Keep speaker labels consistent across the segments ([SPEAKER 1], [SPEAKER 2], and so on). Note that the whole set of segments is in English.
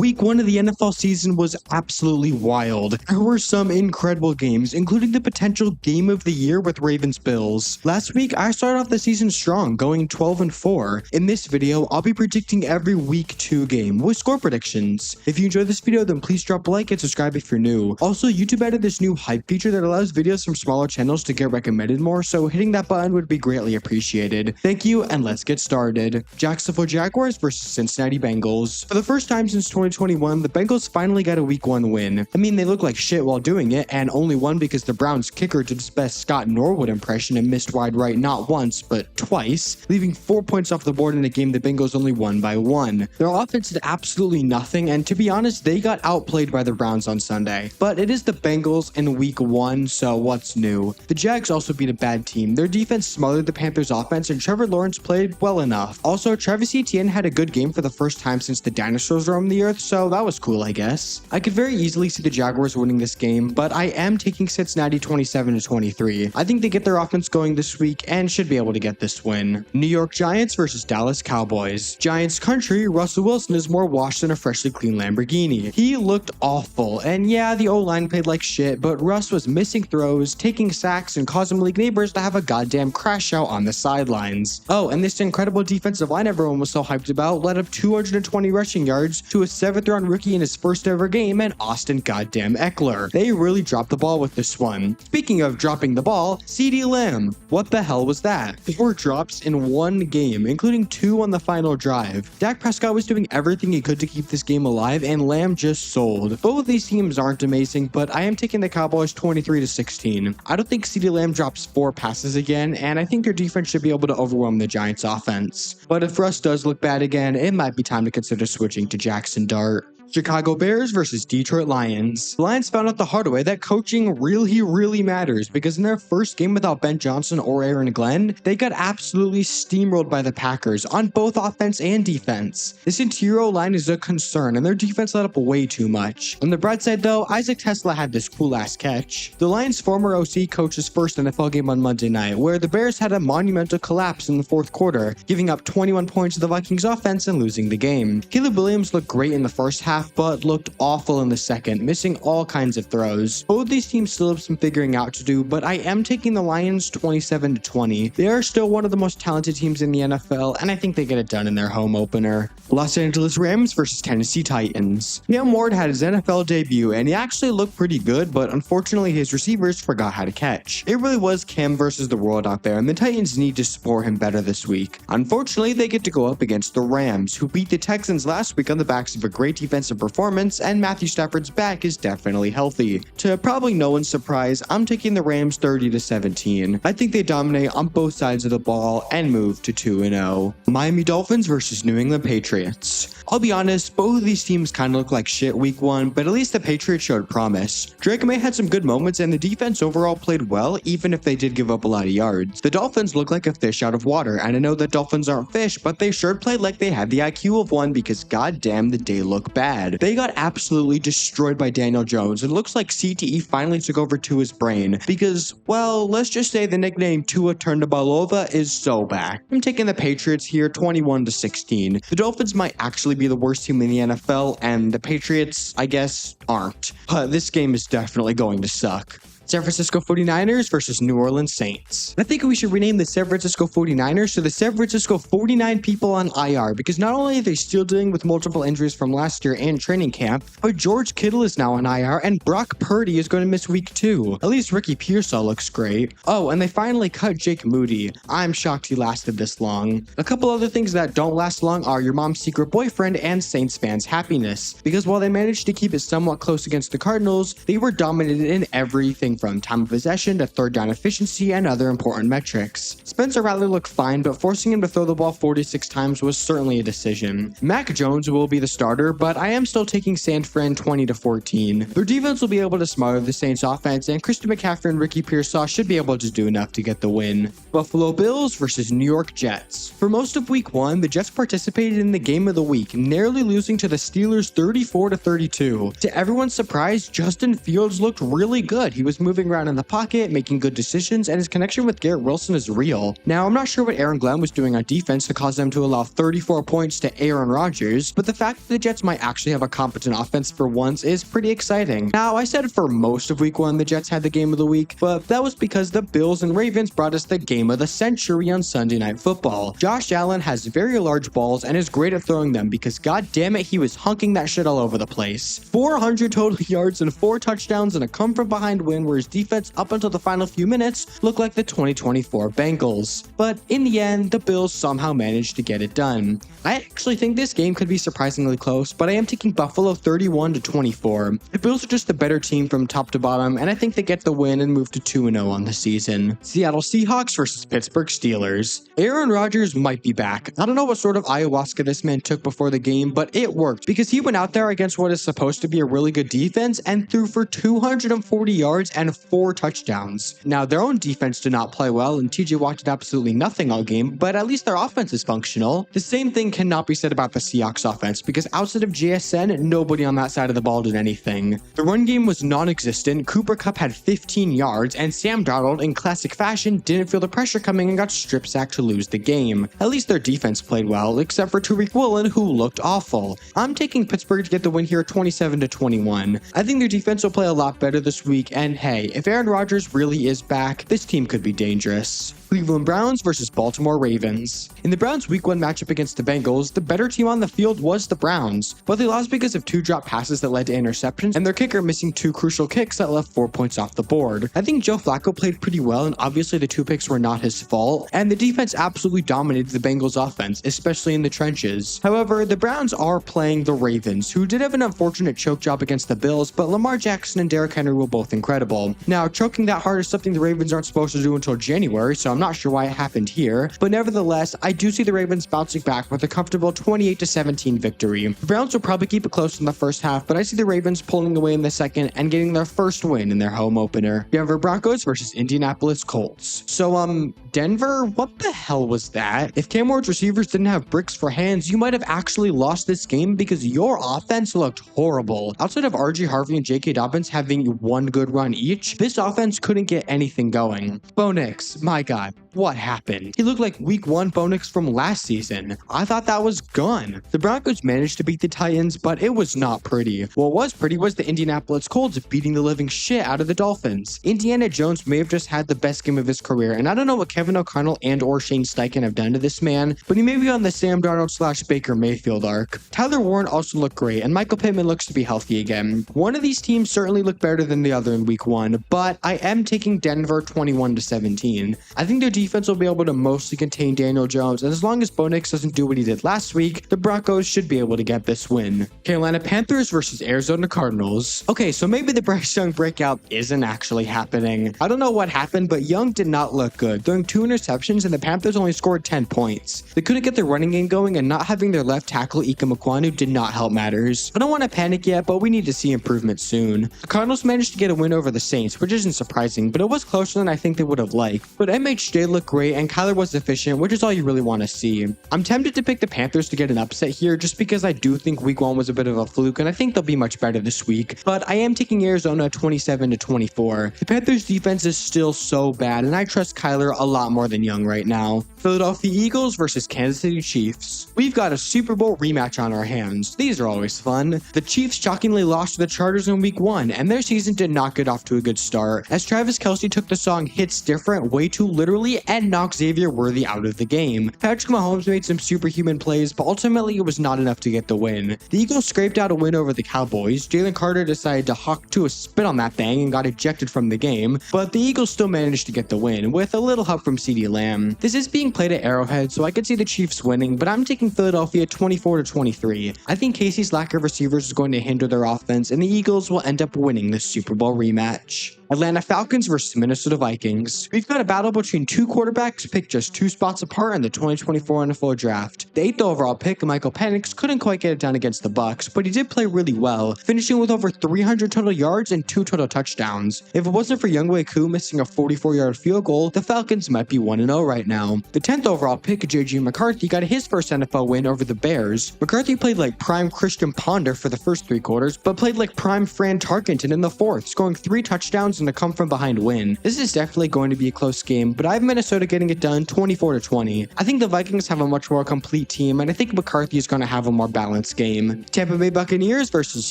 [SPEAKER 1] Week 1 of the NFL season was absolutely wild. There were some incredible games, including the potential game of the year with Ravens-Bills. Last week, I started off the season strong, going 12-4. In this video, I'll be predicting every Week 2 game with score predictions. If you enjoyed this video, then please drop a like and subscribe if you're new. Also, YouTube added this new hype feature that allows videos from smaller channels to get recommended more, so hitting that button would be greatly appreciated. Thank you, and let's get started. Jacksonville Jaguars versus Cincinnati Bengals. For the first time since 2021, the Bengals finally got a Week 1 win. I mean, they look like shit while doing it, and only won because the Browns kicker did his best Scott Norwood impression and missed wide right not once, but twice, leaving 4 points off the board in a game the Bengals only won by 1. Their offense did absolutely nothing, and to be honest, they got outplayed by the Browns on Sunday. But it is the Bengals in Week 1, so what's new? The Jags also beat a bad team. Their defense smothered the Panthers offense, and Trevor Lawrence played well enough. Also, Travis Etienne had a good game for the first time since the dinosaurs roamed the earth, so that was cool, I guess. I could very easily see the Jaguars winning this game, but I am taking Cincinnati 27-23. I think they get their offense going this week and should be able to get this win. New York Giants versus Dallas Cowboys. Giants country, Russell Wilson is more washed than a freshly clean Lamborghini. He looked awful, and yeah, the O-line played like shit, but Russ was missing throws, taking sacks, and causing league neighbors to have a goddamn crash out on the sidelines. Oh, and this incredible defensive line everyone was so hyped about led up 220 rushing yards to a 7th round rookie in his first ever game, and Austin goddamn Eckler. They really dropped the ball with this one. Speaking of dropping the ball, CeeDee Lamb. What the hell was that? 4 drops in one game, including 2 on the final drive. Dak Prescott was doing everything he could to keep this game alive, and Lamb just sold. Both of these teams aren't amazing, but I am taking the Cowboys 23-16. I don't think CeeDee Lamb drops 4 passes again, and I think their defense should be able to overwhelm the Giants offense. But if Russ does look bad again, it might be time to consider switching to Jackson Dart. Chicago Bears versus Detroit Lions. The Lions found out the hard way that coaching really matters, because in their first game without Ben Johnson or Aaron Glenn, they got absolutely steamrolled by the Packers on both offense and defense. This interior line is a concern, and their defense let up way too much. On the bright side though, Isaac Tesla had this cool ass catch. The Lions' former OC coached his first NFL game on Monday night, where the Bears had a monumental collapse in the fourth quarter, giving up 21 points to the Vikings offense and losing the game. Caleb Williams looked great in the first half, but looked awful in the second, missing all kinds of throws. Both these teams still have some figuring out to do, but I am taking the Lions 27-20. They are still one of the most talented teams in the NFL, and I think they get it done in their home opener. Los Angeles Rams versus Tennessee Titans. Cam Ward had his NFL debut, and he actually looked pretty good, but unfortunately his receivers forgot how to catch. It really was Cam versus the world out there, and the Titans need to support him better this week. Unfortunately, they get to go up against the Rams, who beat the Texans last week on the backs of a great defensive performance, and Matthew Stafford's back is definitely healthy. To probably no one's surprise, I'm taking the Rams 30-17. I think they dominate on both sides of the ball and move to 2-0. Miami Dolphins versus New England Patriots. I'll be honest, both of these teams kind of look like shit week 1, but at least the Patriots showed promise. Drake May had some good moments, and the defense overall played well, even if they did give up a lot of yards. The Dolphins look like a fish out of water, and I know that Dolphins aren't fish, but they sure played like they had the IQ of one, because goddamn did they look bad. They got absolutely destroyed by Daniel Jones. It looks like CTE finally took over to his brain, because, well, let's just say the nickname Tua Tagovailoa is so back. I'm taking the Patriots here 21-16. The Dolphins might actually be the worst team in the NFL, and the Patriots, I guess, aren't. But this game is definitely going to suck. San Francisco 49ers versus New Orleans Saints. I think we should rename the San Francisco 49ers to the San Francisco 49 people on IR, because not only are they still dealing with multiple injuries from last year and training camp, but George Kittle is now on IR and Brock Purdy is going to miss week 2. At least Ricky Pearsall looks great. Oh, and they finally cut Jake Moody. I'm shocked he lasted this long. A couple other things that don't last long are your mom's secret boyfriend and Saints fans' happiness, because while they managed to keep it somewhat close against the Cardinals, they were dominated in everything from time of possession to third down efficiency and other important metrics. Spencer Rattler looked fine, but forcing him to throw the ball 46 times was certainly a decision. Mac Jones will be the starter, but I am still taking San Fran 20-14. Their defense will be able to smother the Saints offense, and Christian McCaffrey and Ricky Pearsall should be able to do enough to get the win. Buffalo Bills versus New York Jets. For most of week 1, the Jets participated in the game of the week, narrowly losing to the Steelers 34-32. To everyone's surprise, Justin Fields looked really good. He was moving moving around in the pocket, making good decisions, and his connection with Garrett Wilson is real. Now, I'm not sure what Aaron Glenn was doing on defense to cause them to allow 34 points to Aaron Rodgers, but the fact that the Jets might actually have a competent offense for once is pretty exciting. Now, I said for most of week 1 the Jets had the game of the week, but that was because the Bills and Ravens brought us the game of the century on Sunday Night Football. Josh Allen has very large balls and is great at throwing them because god damn it, he was hunking that shit all over the place. 400 total yards and 4 touchdowns and a come from behind win where his defense up until the final few minutes looked like the 2024 Bengals. But in the end, the Bills somehow managed to get it done. I actually think this game could be surprisingly close, but I am taking Buffalo 31-24. The Bills are just the better team from top to bottom, and I think they get the win and move to 2-0 on the season. Seattle Seahawks versus Pittsburgh Steelers. Aaron Rodgers might be back. I don't know what sort of ayahuasca this man took before the game, but it worked because he went out there against what is supposed to be a really good defense and threw for 240 yards and 4 touchdowns. Now, their own defense did not play well, and TJ Watt did absolutely nothing all game, but at least their offense is functional. The same thing cannot be said about the Seahawks offense because outside of JSN, nobody on that side of the ball did anything. The run game was non-existent, Cooper Kupp had 15 yards, and Sam Darnold, in classic fashion, didn't feel the pressure coming and got strip sacked to lose the game. At least their defense played well, except for Tariq Woolen, who looked awful. I'm taking Pittsburgh to get the win here 27-21. I think their defense will play a lot better this week, and hey, if Aaron Rodgers really is back, this team could be dangerous. Cleveland Browns versus Baltimore Ravens. In the Browns' Week 1 matchup against the Bengals, the better team on the field was the Browns, but they lost because of 2 drop passes that led to interceptions and their kicker missing 2 crucial kicks that left 4 points off the board. I think Joe Flacco played pretty well, and obviously the 2 picks were not his fault, and the defense absolutely dominated the Bengals' offense, especially in the trenches. However, the Browns are playing the Ravens, who did have an unfortunate choke job against the Bills, but Lamar Jackson and Derrick Henry were both incredible. Now, choking that hard is something the Ravens aren't supposed to do until January, so I'm not sure why it happened here, but nevertheless, I do see the Ravens bouncing back with a comfortable 28-17 victory. The Browns will probably keep it close in the first half, but I see the Ravens pulling away in the second and getting their first win in their home opener. Denver Broncos versus Indianapolis Colts. So, Denver, what the hell was that? If Cam Ward's receivers didn't have bricks for hands, you might have actually lost this game because your offense looked horrible. Outside of RG Harvey and J.K. Dobbins having 1 good run each, this offense couldn't get anything going. Bo Nix, my god, what happened? He looked like week 1 Bo Nix from last season. I thought that was gone. The Broncos managed to beat the Titans, but it was not pretty. What was pretty was the Indianapolis Colts beating the living shit out of the Dolphins. Indiana Jones may have just had the best game of his career, and I don't know what Kevin O'Connell and or Shane Steichen have done to this man, but he may be on the Sam Darnold / Baker Mayfield arc. Tyler Warren also looked great, and Michael Pittman looks to be healthy again. One of these teams certainly looked better than the other in week 1, but I am taking Denver 21-17. I think their defense will be able to mostly contain Daniel Jones, and as long as Bo Nix doesn't do what he did last week, the Broncos should be able to get this win. Carolina Panthers versus Arizona Cardinals. Okay, so maybe the Bryce Young breakout isn't actually happening. I don't know what happened, but Young did not look good, throwing 2 interceptions and the Panthers only scored 10 points. They couldn't get their running game going, and not having their left tackle Ika Mekwonu did not help matters. I don't want to panic yet, but we need to see improvement soon. The Cardinals managed to get a win over the Saints, which isn't surprising, but it was closer than I think they would have liked. But MHJ looked great and Kyler was efficient, which is all you really want to see. I'm tempted to pick the Panthers to get an upset here just because I do think week 1 was a bit of a fluke, and I think they'll be much better this week, but I am taking Arizona 27-24. The Panthers defense is still so bad, and I trust Kyler a lot more than Young right now. Philadelphia Eagles versus Kansas City Chiefs. We've got a Super Bowl rematch on our hands. These are always fun. The Chiefs shockingly lost to the Chargers in week 1, and their season did not get off to a good start, as Travis Kelce took the song Hits Different way too literally and knocked Xavier Worthy out of the game. Patrick Mahomes made some superhuman plays, but ultimately it was not enough to get the win. The Eagles scraped out a win over the Cowboys. Jalen Carter decided to hawk to a spit on that thing and got ejected from the game, but the Eagles still managed to get the win, with a little help from CeeDee Lamb. This is being played at Arrowhead, so I could see the Chiefs winning, but I'm taking Philadelphia 24-23. I think Casey's lack of receivers is going to hinder their offense, and the Eagles will end up winning the Super Bowl rematch. Atlanta Falcons versus Minnesota Vikings. We've got a battle between two quarterbacks picked just 2 spots apart in the 2024 NFL Draft. The 8th overall pick, Michael Penix, couldn't quite get it done against the Bucs, but he did play really well, finishing with over 300 total yards and 2 total touchdowns. If it wasn't for Younghoe Koo missing a 44-yard field goal, the Falcons might be 1-0 right now. The 10th overall pick, J.J. McCarthy, got his first NFL win over the Bears. McCarthy played like prime Christian Ponder for the first 3 quarters, but played like prime Fran Tarkenton in the 4th, scoring 3 touchdowns and a come-from-behind win. This is definitely going to be a close game, but I have Minnesota getting it done 24-20. I think the Vikings have a much more complete team, and I think McCarthy is going to have a more balanced game. Tampa Bay Buccaneers versus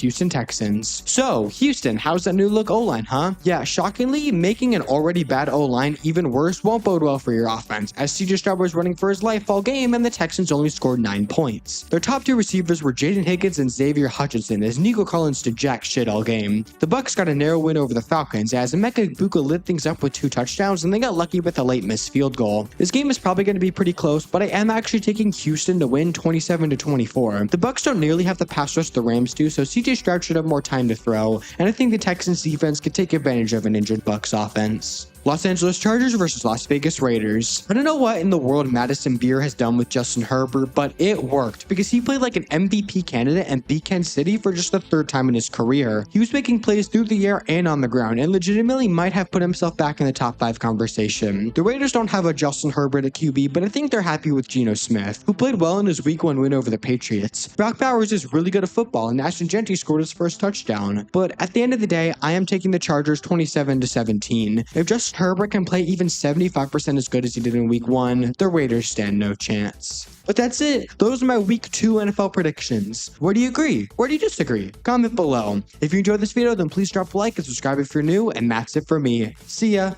[SPEAKER 1] Houston Texans. So, Houston, how's that new look O-line, huh? Yeah, shockingly, making an already bad O-line even worse won't bode well for your offense, as CJ Stroud was running for his life all game and the Texans only scored 9 points. Their top 2 receivers were Jaden Higgins and Xavier Hutchinson, as Nico Collins did jack shit all game. The Bucs got a narrow win over the Falcons, as Emeka Egbuka lit things up with 2 touchdowns and they got lucky with a late missed field goal. This game is probably going to be pretty close, but I am actually taking Houston to win 27-24. The Bucs don't nearly have the pass rush the Rams do, so CJ Stroud should have more time to throw, and I think the Texans defense could take advantage of an injured Bucs offense. Los Angeles Chargers versus Las Vegas Raiders. I don't know what in the world Madison Beer has done with Justin Herbert, but it worked because he played like an MVP candidate and beat Kansas City for just the 3rd time in his career. He was making plays through the air and on the ground and legitimately might have put himself back in the top 5 conversation. The Raiders don't have a Justin Herbert at QB, but I think they're happy with Geno Smith, who played well in his Week 1 win over the Patriots. Brock Bowers is really good at football and Ashton Genty scored his first touchdown. But at the end of the day, I am taking the Chargers 27-17. If Justin Herbert can play even 75% as good as he did in Week 1, the Raiders stand no chance. But that's it. Those are my Week 2 NFL predictions. Where do you agree? Where do you disagree? Comment below. If you enjoyed this video, then please drop a like and subscribe if you're new, and that's it for me. See ya!